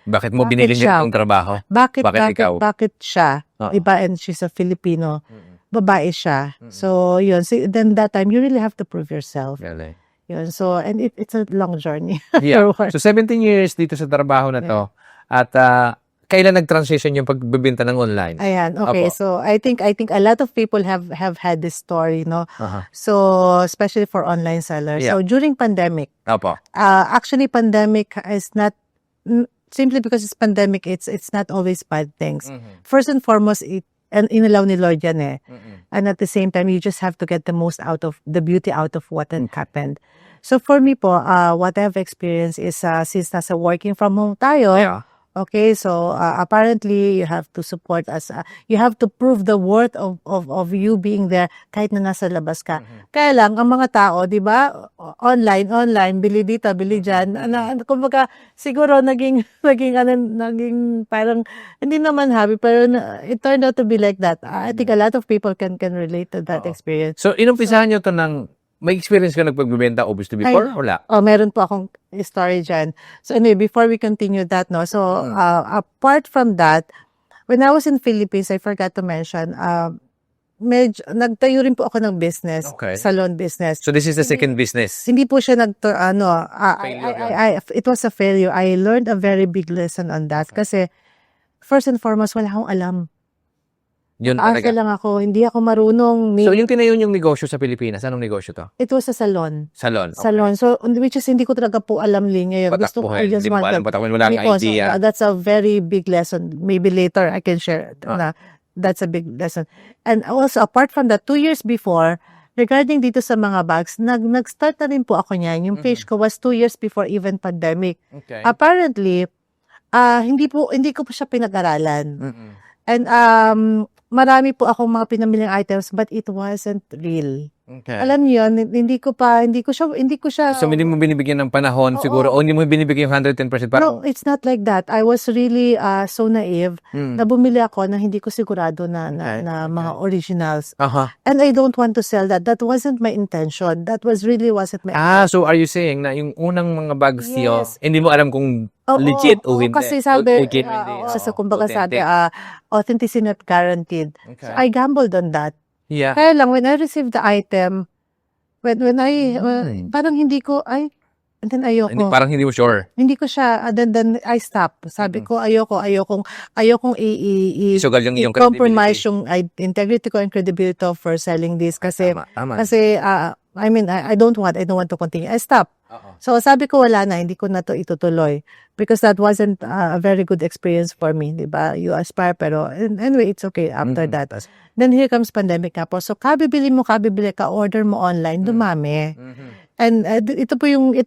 Bakit mo bakit binili siya? niya itong trabaho? bakit ikaw? siya? Oo. Iba, and she's a Filipino, babae siya. So, yun. So, then that time, you really have to prove yourself. Galing. Yun. So, and it's a long journey. Yeah. Afterward. So 17 years dito sa trabaho na to. At kailan nag-transition yung pagbebenta ng online? Ayan, okay. Apo. So, I think a lot of people have had this story, no? Aha. So, especially for online sellers. Yeah. So, during pandemic, Opo. actually, pandemic is not, simply because it's pandemic, it's not always bad things. First and foremost, and inalaw ni Lord yan eh. And at the same time, you just have to get the most out of, the beauty out of what had happened. So, for me po, what I've experienced is, since nasa working from home tayo, Yeah. okay, so apparently you have to support us. You have to prove the worth of you being there kahit na nasa labas ka. Kaya lang, ang mga tao, di ba, online, bili dito, bili dyan. Kumbaga, siguro naging parang, hindi naman happy, pero it turned out to be like that. I think a lot of people can relate to that experience. So inumpisahan nyo to ng, may experience ka nagpagbebenta obviously before? Wala? Meron po akong story dyan. So anyway, before we continue that, no, so apart from that, when I was in Philippines, I forgot to mention, nagtayo rin po ako ng business, Okay. salon business. So this is the second business? Hindi po siya Failure it was a failure. I learned a very big lesson on that kasi first and foremost, wala akong alam. Yun Asa talaga. lang ako, hindi ako marunong. So yung tinayo yung negosyo sa Pilipinas, anong negosyo to? It was a salon. Salon. Okay. Salon. So, which is hindi ko talaga po alam ngayon. Patakbuhin. I just Hindi mo want alam to- patakbuhin. Wala kang because idea. that's a very big lesson. Maybe later I can share it. Na, that's a big lesson. And also, apart from that, 2 years before, regarding dito sa mga bags, nag-start na rin po ako niyan. Yung page ko was 2 years before even pandemic. Okay. Apparently, hindi ko po siya pinag-aralan. And marami po akong mga pinamiling items but it wasn't real. Okay. Alam niyo yun, hindi ko siya So hindi mo binibigyan ng panahon siguro o hindi mo binibigyan yung 110% para No, it's not like that. I was really so naive na bumili ako na hindi ko sigurado na mga originals. Aha. And I don't want to sell that. That wasn't my intention. That wasn't my So are you saying na yung unang mga bags niyo, Yes. hindi mo alam kung Oo, legit o oo, hindi? kasi sabi, Legit, hindi. sa kumbaga sabi, Authentic. authenticity not guaranteed. Okay. So I gambled on that. Yeah. Kaya lang, when I received the item, when I, parang hindi ko, and then ayoko. Parang hindi mo sure. Hindi ko siya, then I stop. Sabi ko, ayokong Isugal yung iyong compromise credibility. yung integrity ko and credibility for selling this kasi, Tama. I don't want to continue. I stop. So, sabi ko, wala na, hindi ko na to itutuloy. Because that wasn't a very good experience for me, di ba? You aspire, pero anyway, it's okay after that. Then here comes pandemic na po. So, kabibili ka, order mo online, dumami. And ito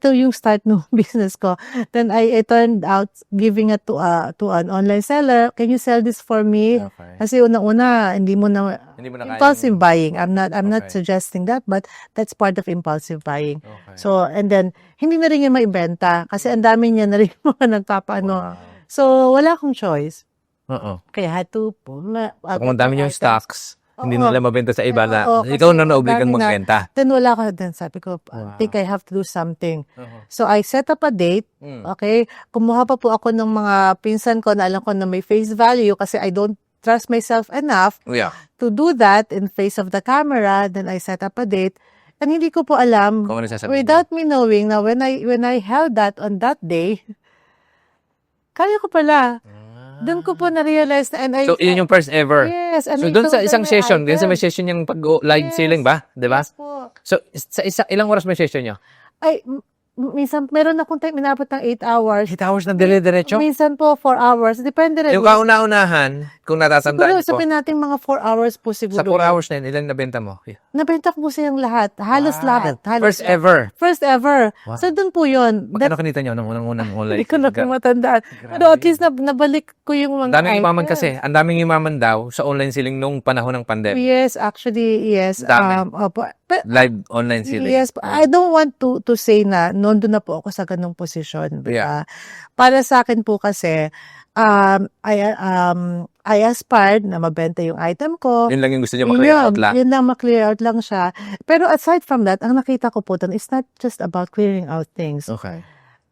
yung start ng business ko. Then I turned out giving it to an online seller. Can you sell this for me? Okay. Kasi unang-una, hindi mo na impulsive buying. I'm not suggesting that, but that's part of impulsive buying. Okay. So, and then hindi na rin yung maibenta kasi ang dami niya na rin mga nagpapaano. Wow. So, wala akong choice. Oo. Kaya had to So, kung ang dami yung stocks, Hindi Oo. nila mabenta sa iba na Oo, ikaw kasi na naobligang dami na. magbenta. Then wala ka din. Sabi ko, Wow. I think I have to do something. Uh-huh. So I set up a date. Okay? Kumuha pa po ako ng mga pinsan ko na alam ko na may face value kasi I don't trust myself enough Yeah. to do that in face of the camera. Then I set up a date. And hindi ko po alam, Kung ano sasabihin without me knowing na when I held that on that day, kaya ko pala. Doon ko po na-realize na, and So, yun yung first ever. yes, and So, I doon sa told isang them my session, doon sa may item. session yung pag-live Yes. selling ba? Di ba? Yes po. So, sa ilang oras may session nyo? Ay, minsan, meron akong time, minabot ng 8 hours. 8 hours na dire-diretso? Minsan po, 4 hours. Depende rin. Yung kauna-unahan, kung Siguro, natatandaan ko, sabihin natin mga 4 hours po siguro. sa 4 hours na yun, ilang nabenta mo? Nabenta ko po silang lahat. Halos lahat. Halos First ever. First ever. Wow. So, doon po yun. Magkano kinita nyo nung unang online? Hindi ko na matandaan. Pero at least nabalik ko yung mga Daming umaman items. kasi. Ang daming umaman daw sa online selling nung panahon ng pandemic. Yes, actually, yes. Dami. Opo. Live online selling. Yes, I don't want to say na nandun na po ako sa ganung posisyon. Yeah. Para sa akin po kasi, I aspired na mabenta yung item ko. Yun lang yung gusto nyo ma-clear out lang. Yun lang, ma-clear out lang siya. Pero aside from that, ang nakita ko po doon, it's not just about clearing out things. Okay.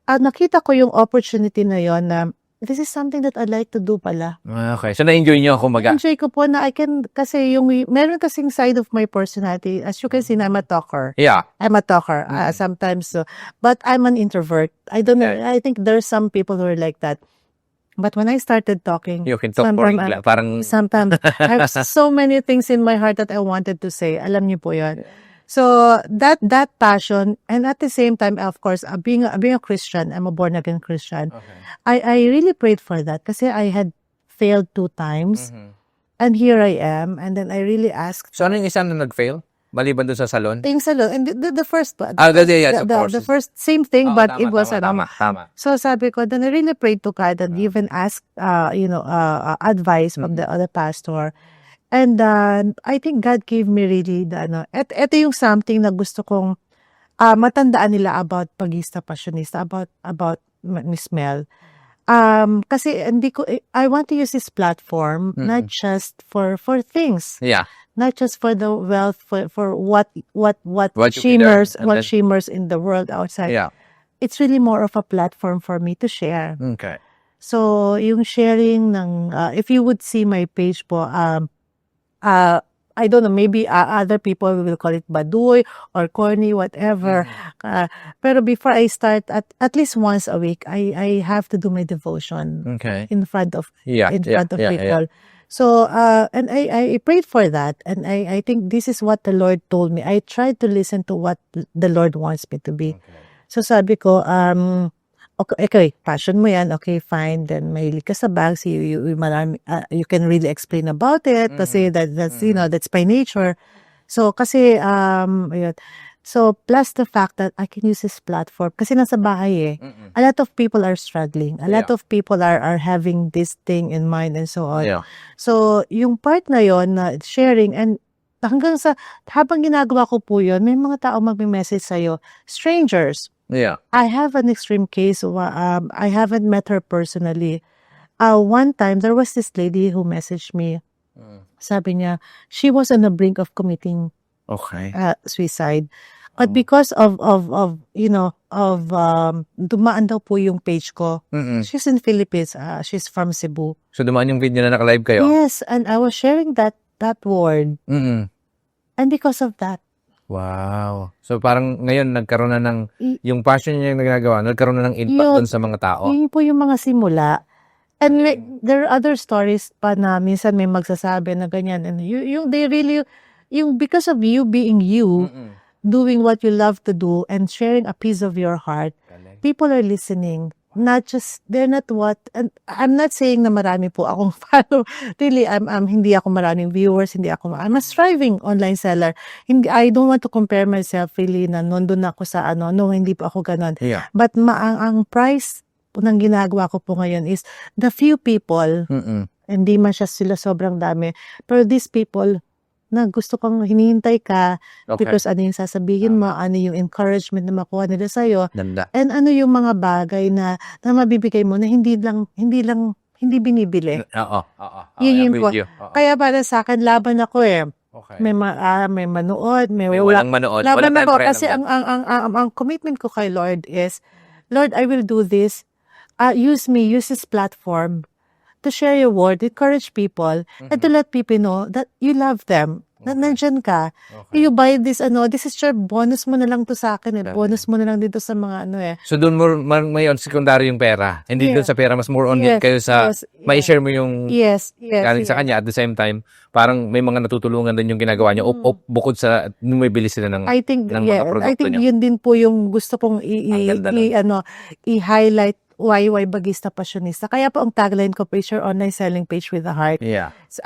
Nakita ko yung opportunity na yon na this is something that I'd like to do pala. Okay. So, na-enjoy nyo, kumbaga. Enjoy ko po na I can, kasi meron kasing side of my personality. As you can see, I'm a talker. Yeah. I'm a talker sometimes, but I'm an introvert. I don't know. Okay. I think there's some people who are like that. But when I started talking, You can talk for sometimes, parang, sometimes I have so many things in my heart that I wanted to say. Alam niyo po yun. So that passion, and at the same time, of course, being a Christian, I'm a born again Christian. okay. I really prayed for that kasi I had failed 2 times, and here I am. And then I really asked. So, ano yung isa na nag-fail? Maliban doon sa salon? Yung salon, and the first one. Yes, of course. The first, same thing, Oo, but tama, it was tama. So sabi ko, then I really prayed to God and even asked, advice from the other pastor. And I think God gave me really ito yung something na gusto kong matandaan nila about Pagista Passionista, about Miss Mel. Kasi I want to use this platform not just for things. Yeah. Not just for the wealth, for what What you shimmers, can learn, and what then- shimmers in the world outside. Yeah. It's really more of a platform for me to share. Okay. So, yung sharing ng, if you would see my page po, I don't know, maybe other people will call it baduy or corny, whatever. Pero before I start, at least once a week, I have to do my devotion Okay. in front of Yeah. people. So, and I prayed for that. And I think this is what the Lord told me. I tried to listen to what the Lord wants me to be. So, sabi ko, okay, passion mo yan, okay, fine. Then, mahilig ka sa bags, you can really explain about it. Kasi that's, that's by nature. So, kasi, yun. So, plus the fact that I can use this platform. Kasi nasa bahay a lot of people are struggling. A lot of people are having this thing in mind and so on. Yeah. So, yung part na yon na sharing and hanggang sa, habang ginagawa ko po yun, may mga tao mag-message sa'yo, strangers. Yeah. I have an extreme case. I haven't met her personally. One time, there was this lady who messaged me. Sabi niya, she was on the brink of committing Okay. suicide. But because of dumaan daw po yung page ko. She's in Philippines. She's from Cebu. So, dumaan yung video na naka-live kayo? Yes, and I was sharing that word. And because of that, Wow. So, parang ngayon, nagkaroon na ng, yung passion niya yung nagagawa, nagkaroon na ng impact dun sa mga tao. yun po yung mga simula. And there are other stories pa na minsan may magsasabi na ganyan. And because of you being you, doing what you love to do and sharing a piece of your heart, people are listening. They're not and I'm not saying na marami po akong follow. Really, hindi ako maraming viewers, I'm a striving online seller. I don't want to compare myself really na nandun ako sa no, hindi po ako ganon. Yeah. But ang price po ng ginagawa ko po ngayon is the few people, hindi man siya sila sobrang dami, pero these people na gusto kong hinihintay ka because ano yung sasabihin mo, ano yung encouragement na makuha nila sa'yo, Ganda. and ano yung mga bagay na mabibigay mo na hindi lang hindi binibili. Oo, oo. Yun I'm yung with you. Oo. Kaya para sa akin, laban ako eh. Okay. May manood, may May wala. walang manood. Laban Wala tayong ako pakialam kasi dyan. ang commitment ko kay Lord is, Lord, I will do this. Use me, use this platform to share your word, encourage people, and to let people know that you love them. Na nandyan ka. Okay. You buy this, this is your bonus mo na lang to sa akin eh. Galing. Bonus mo na lang dito sa mga eh. So doon mo mayon secondary yung pera. Hindi doon sa pera, mas more on Yes, kayo sa yes, mai-share mo yung Yes. galing sa kanya at the same time, parang may mga natutulungan din yung ginagawa niya bukod sa bumibili sila ng I think, ng mga produkto I think niya. yun din po yung gusto kong Ang ganda nun. i-highlight why Bagista Passionista. Kaya po ang tagline ko, Page Your Online Selling Page with a Heart. Yeah. So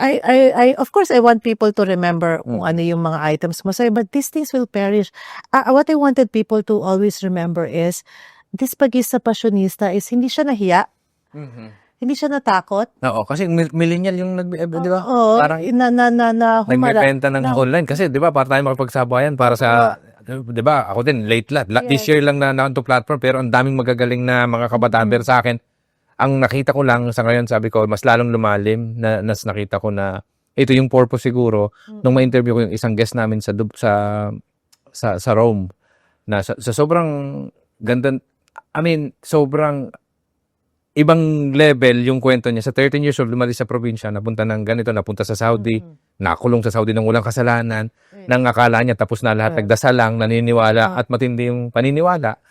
of course, I want people to remember kung ano yung mga items mo. So, but these things will perish. What I wanted people to always remember is, this Bagista Passionista is hindi siya nahiya, hindi siya natakot. Oo, kasi millennial yung di ba? Oo, Parang humarap. nagbebenta ng online kasi di ba para tayo makapagsabayan para sa di ba? Ako din late this year lang na to platform pero ang daming magagaling na mga kabataan pero sa akin ang nakita ko lang sa ngayon sabi ko mas lalong lumalim na nakita ko na ito yung purpose siguro nung ma-interview ko yung isang guest namin sa Rome na sa sobrang ganda sobrang ibang level yung kwento niya. Sa 13 years old, lumalis sa probinsya, napunta ng ganito, napunta sa Saudi, nakulong sa Saudi ng walang kasalanan, nang akala niya tapos na lahat, nagdasal lang, naniniwala, at matindi yung paniniwala.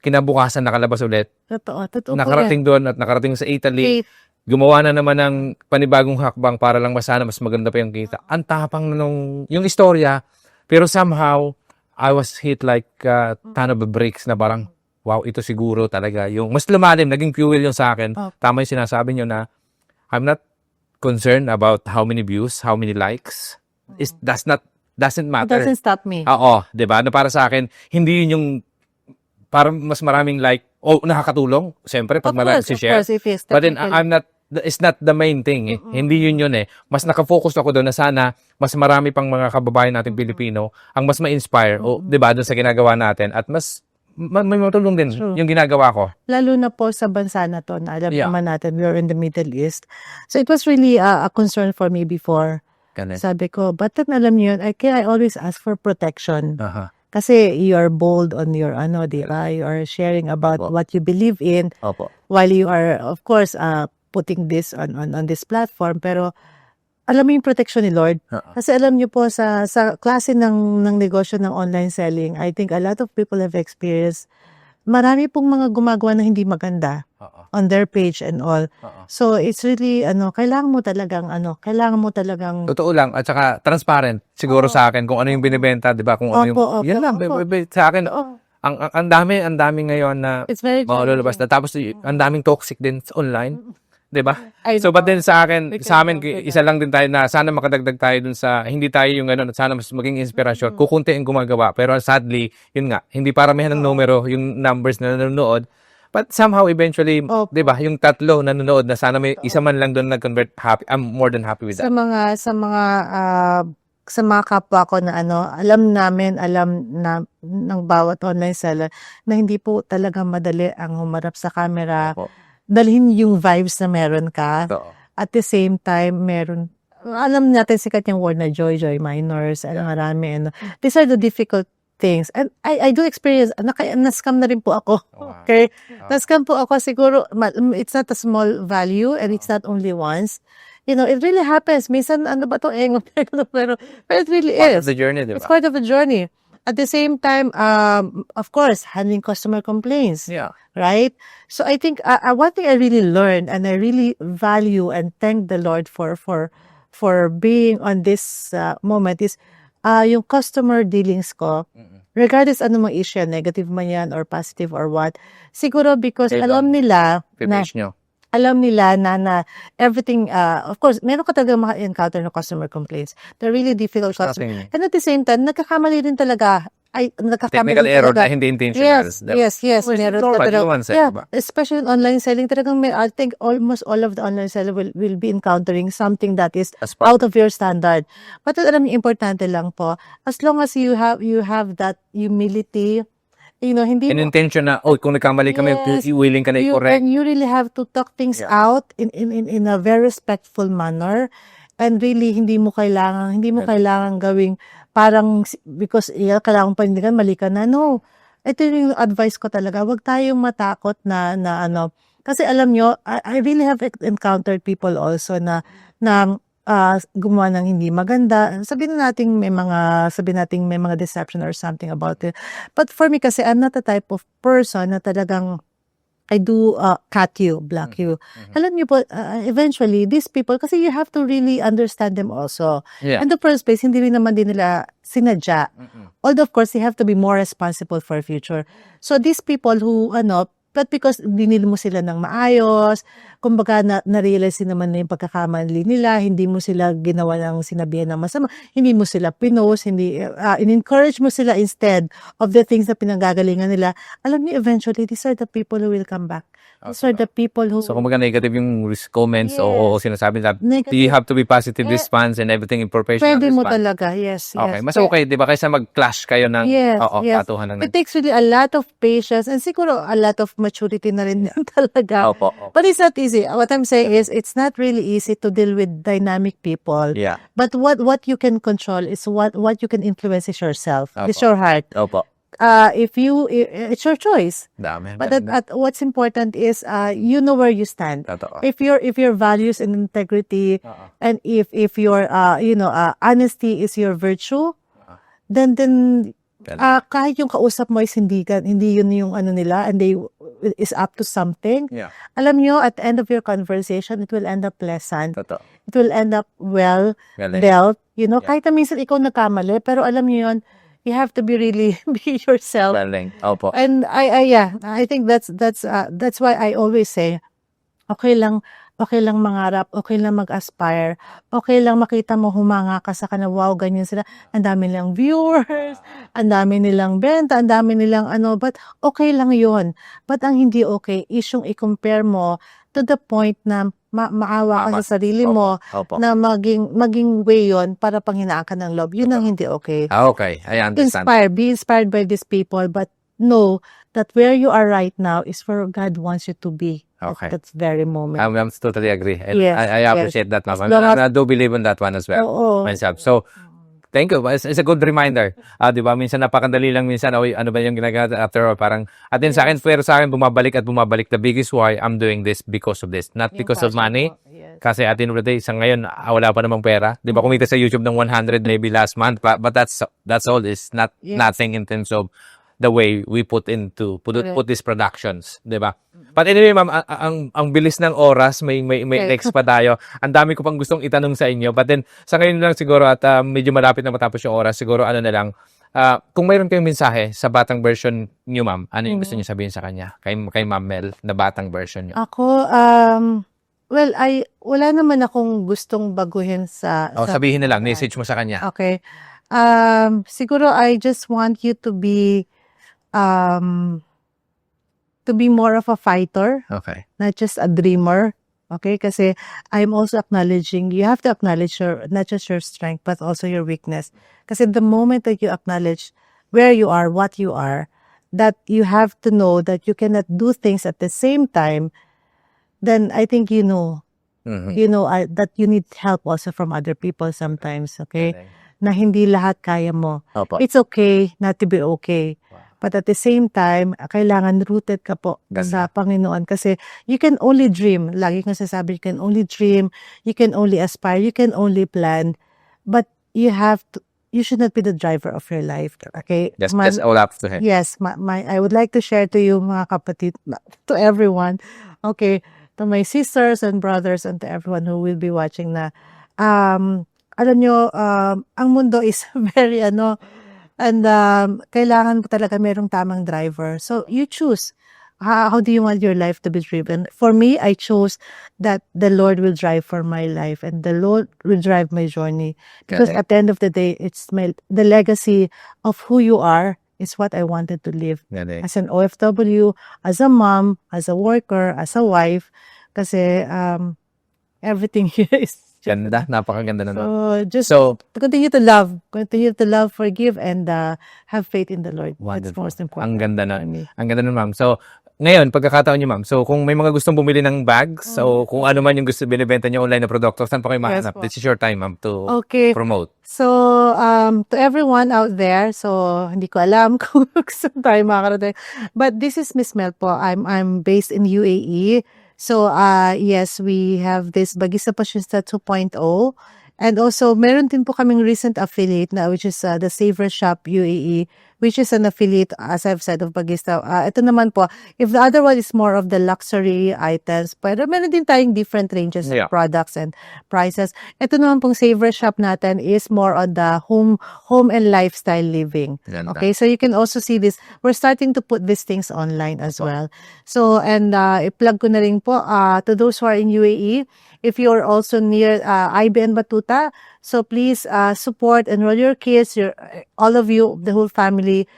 Kinabukasan, nakalabas ulit. Totoo. Nakarating doon at nakarating sa Italy. Gumawa na naman ng panibagong hakbang para lang mas maganda pa yung kita. Ang tapang na yung istorya, pero somehow, I was hit like a ton of bricks na parang, wow, ito siguro talaga yung mas lumalim, naging fuel yung sa akin. Tama yung sinasabi nyo na I'm not concerned about how many views, how many likes. It doesn't matter. It doesn't stop me. Oo, 'di ba? Para sa akin, hindi yun yung parang mas maraming like nakakatulong. Siyempre, pag marami si-share. Of course, it is. But then it's not the main thing. Hindi yun eh. Mas nakafocus ako doon na sana mas marami pang mga kababayan natin Pilipino ang mas ma-inspire, 'di ba, doon sa ginagawa natin at mas may matulong din yung ginagawa ko. Lalo na po sa bansa na to, na alam naman natin, we are in the Middle East. So it was really a concern for me before. Sabi ko, but alam niyo yun, I always ask for protection. Kasi you're bold on your, di ba? You are sharing about what you believe in. While you are, of course, putting this on this platform. Pero, alam mo yung protection ni Lord. Kasi alam niyo po, sa klase ng negosyo ng online selling, I think a lot of people have experienced, marami pong mga gumagawa na hindi maganda on their page and all. So, it's really, kailangan mo talagang Totoo lang, at saka transparent siguro sa akin kung ano yung binibenta, di ba? Kung ano yung, yan lang, sa akin, ang dami ngayon na it's very maululabas na. Tapos, ang daming toxic din online. 'Di ba? So but then sa amin isa lang din tayo na sana makadagdag tayo dun sa hindi tayo yung at sana mas maging inspirasyon. Kukunti ang gumagawa pero sadly, yun nga, hindi paramihan ng numero yung numbers na nanonood. But somehow eventually, 'di ba, yung tatlo nanonood na sana may isa man lang doon nag-convert, happy. I'm more than happy with that. Sa mga kapwa ko na alam na ng bawat online seller na hindi po talaga madali ang humarap sa camera. Dalhin yung vibes na meron ka. At the same time, alam natin sikat yung word na joy minors, marami. These are the difficult things. And I do experience, na-scam na rin po ako. Okay? Na-scam po ako siguro, it's not a small value and it's not only once. It really happens. Minsan, pero it really is. Part of the journey, di ba? It's part of the journey. At the same time, of course, handling customer complaints. Right? So I think one thing I really learned and I really value and thank the Lord for being on this moment is yung customer dealings ko, regardless ano mang issue, negative man yan or positive or what, siguro because alam nila na everything, of course, meron ka talaga maka-encounter ng customer complaints. They're really difficult customers. And at the same time, nagkakamali rin talaga. Technical error na hindi intentional. Yes. Meron normal, especially in online selling, talagang I think almost all of the online seller will be encountering something that is out of your standard. But alam niyo, importante lang po, as long as you have that humility hindi In intention na, kung nagkamali kami, Yes. willing ka na i-correct. and you really have to talk things out in a very respectful manner, and really hindi mo kailangan gawing parang because kailangan panindigan mali ka na. No, ito yung advice ko talaga, wag tayong matakot na ano, kasi alam nyo, I really have encountered people also na gumawa ng hindi maganda. Sabihin natin may mga deception or something about it. But for me kasi, I'm not the type of person na talagang I do cut you, block you. Alam niyo po, eventually, these people, kasi you have to really understand them also. Yeah. In the first place, hindi rin naman din nila sinadya. Although, of course, you have to be more responsible for future. So, these people who, but because dinil mo sila ng maayos, kumbaga na-realize naman na yung pagkakamali nila, hindi mo sila ginawa ng sinabihan ng masama, hindi mo sila pinost, in-encourage mo sila instead of the things na pinanggagalingan nila. Alam niyo, eventually, these are the people who will come back. These are the people who... So, kumbaga negative yung comments o sinasabi na Negative. you have to be positive response and everything in professional Pwede mo response. talaga, yes. Okay, mas okay, di ba? Kaysa mag-clash kayo ng katuhan ng... It takes really a lot of patience and siguro a lot of maturity na rin talaga. Opo. But it's not easy. What I'm saying is it's not really easy to deal with dynamic people. Yeah. But what you can control is what you can influence is yourself. Opo. It's your heart. Opo. It's your choice. Dami. But what's important is you know where you stand. Totoo. If your values and integrity and if your honesty is your virtue, then kahit yung kausap mo is hindi yun yung ano nila and they is up to something. Yeah. Alam nyo, at the end of your conversation, it will end up pleasant. Totoo. It will end up well dealt. Kahit na minsan ikaw nagkamali, pero alam nyo yun, you have to be yourself. Galing. Opo. And I think that's why I always say, okay lang mangarap, okay lang mag-aspire, okay lang makita mo humanga ka sa kanila, wow, ganyan sila, ang dami nilang viewers, ang dami nilang benta, ang dami nilang but okay lang yon. But ang hindi okay is yung i-compare mo to the point na maawa ka sa sarili mo, Opo. na maging way yon para panghinaan ka ng love. Yun ang hindi okay. Okay, I understand. Be inspired by these people, but know that where you are right now is where God wants you to be. Okay. That's very moment. I totally agree. And Yes, I appreciate that, ma'am. long as- I do believe in that one as well. Oo. Myself. So, thank you. It's a good reminder. Di ba? Minsan napakadali lang minsan, ano ba yung ginagawa after all? Parang, at din sa akin, pero sa akin, bumabalik. The biggest why I'm doing this because of this. Not because of money. Yes. Kasi at the end of the day, sa ngayon, wala pa namang pera. Di ba? Kumita sa YouTube ng 100 maybe last month. But that's all. It's nothing in terms of the way we put these productions, 'di ba? But anyway, ma'am, ang bilis ng oras, may next pa tayo. Ang dami ko pang gustong itanong sa inyo. But then sa ngayon lang siguro at medyo malapit na matapos yung oras, siguro na lang. Kung mayroon kayong mensahe sa batang version niyo, ma'am, ano yung gusto niyo sabihin sa kanya? Kay Ma'am Mel na batang version niyo. Ako, wala naman akong gustong baguhin sa Sabihin na lang, message mo sa kanya. Okay. Siguro I just want you to be more of a fighter, Okay. not just a dreamer. Okay? Kasi I'm also acknowledging, you have to acknowledge not just your strength, but also your weakness. Kasi the moment that you acknowledge where you are, what you are, that you have to know that you cannot do things at the same time, then I think you know that you need help also from other people sometimes, okay? Na hindi lahat kaya mo. Opo. It's okay not to be okay. But at the same time, kailangan rooted ka po sa Panginoon. Kasi you can only dream. Lagi kong sasabi, you can only dream, you can only aspire, you can only plan. But you should not be the driver of your life. Okay? That's all up to him. Yes. I would like to share to you, mga kapatid, to everyone, okay, to my sisters and brothers and to everyone who will be watching na, alam nyo, ang mundo is very, and kailangan po talaga merong tamang driver. So, you choose. How do you want your life to be driven? For me, I chose that the Lord will drive for my life and the Lord will drive my journey. Because at the end of the day, it's the legacy of who you are is what I wanted to live. As an OFW, as a mom, as a worker, as a wife. Kasi everything here is Ganda, napakaganda na. So, just So, continue to love, forgive, and have faith in the Lord. That's wonderful. most important. Ang ganda na. for me. Ang ganda nun, ma'am. So, ngayon, pagkakataon niyo, ma'am. So, kung may mga gustong bumili ng bags, so kung ano man yung gusto binibenta niyo online na produkto, saan pa kayo mahanap? po. This is your time, ma'am, to Okay. promote. So, to everyone out there, so hindi ko alam kung saan tayo makakarating. But this is Miss Mel po. I'm based in UAE. So, yes, we have this Bagista Pasyista 2.0. And also, meron din po kaming recent affiliate na which is the Savor Shop UAE, which is an affiliate, as I've said, of Bagista. Ito naman po, if the other one is more of the luxury items, pero meron din tayong different ranges Yeah. of products and prices. Ito naman pong Savor Shop natin is more on the home and lifestyle living. Ganda. Okay, so you can also see this. We're starting to put these things online as well. So, and i-plug ko na rin po to those who are in UAE, if you're also near IBN Batuta, so please support, enroll your kids, all of you, the whole family,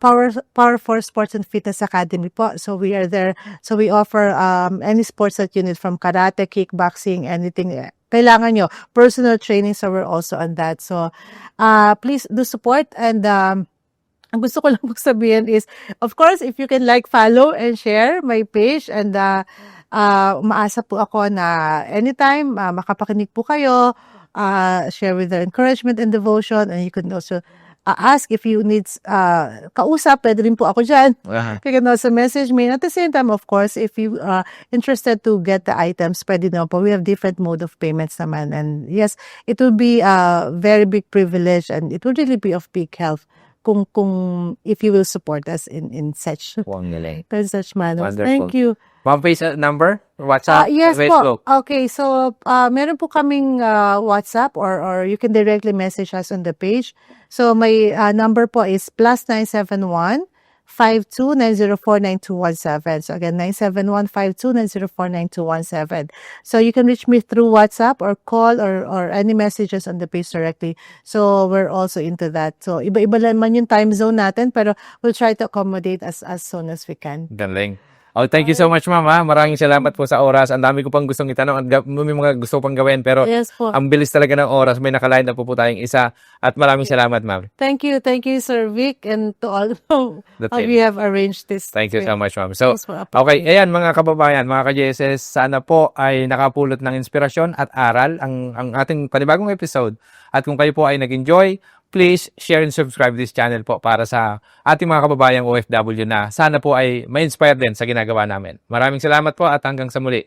Power 4 Sports and Fitness Academy po. So we are there. So we offer any sports that you need, from karate, kickboxing, anything kailangan nyo. Personal training, so we're also on that. So please do support. And ang gusto ko lang sabihin is, of course, if you can follow and share my page, and umaasa po ako na anytime makapakinig po kayo, share with the encouragement and devotion, and you can also ask if you need kausap, pwede rin po ako dyan. You can also message me. At the same time, of course, if you are interested to get the items, pwede naman po. We have different mode of payments naman. And yes, it will be a very big privilege, and it will really be of big help kung if you will support us in such manner. Wonderful. Thank you. Ma'am, face number? WhatsApp? Yes Facebook? po. Okay, so meron po kaming WhatsApp, or you can directly message us on the page. So my number po is +971 52904917. So again, 971-52904917. So you can reach me through WhatsApp or call or any messages on the page directly. So we're also into that. So iba-iba lang man yung time zone natin, pero we'll try to accommodate as soon as we can. Galing. Oh, thank you so much, ma'am. Maraming salamat po sa oras. Ang dami ko pang gustong itanong. May mga gusto pang gawin, pero Yes po. ang bilis talaga ng oras. May nakaline na po tayong isa. At maraming salamat, ma'am. Thank you, Sir Vic, and to all The how team. we have arranged this. Thank you so much, ma'am. So, Thanks for okay, ayan mga kababayan, mga ka-JSS, sana po ay nakapulot ng inspirasyon at aral ang ating panibagong episode. At kung kayo po ay nag-enjoy, please share and subscribe this channel po para sa ating mga kababayang OFW na sana po ay ma-inspire din sa ginagawa namin. Maraming salamat po at hanggang sa muli.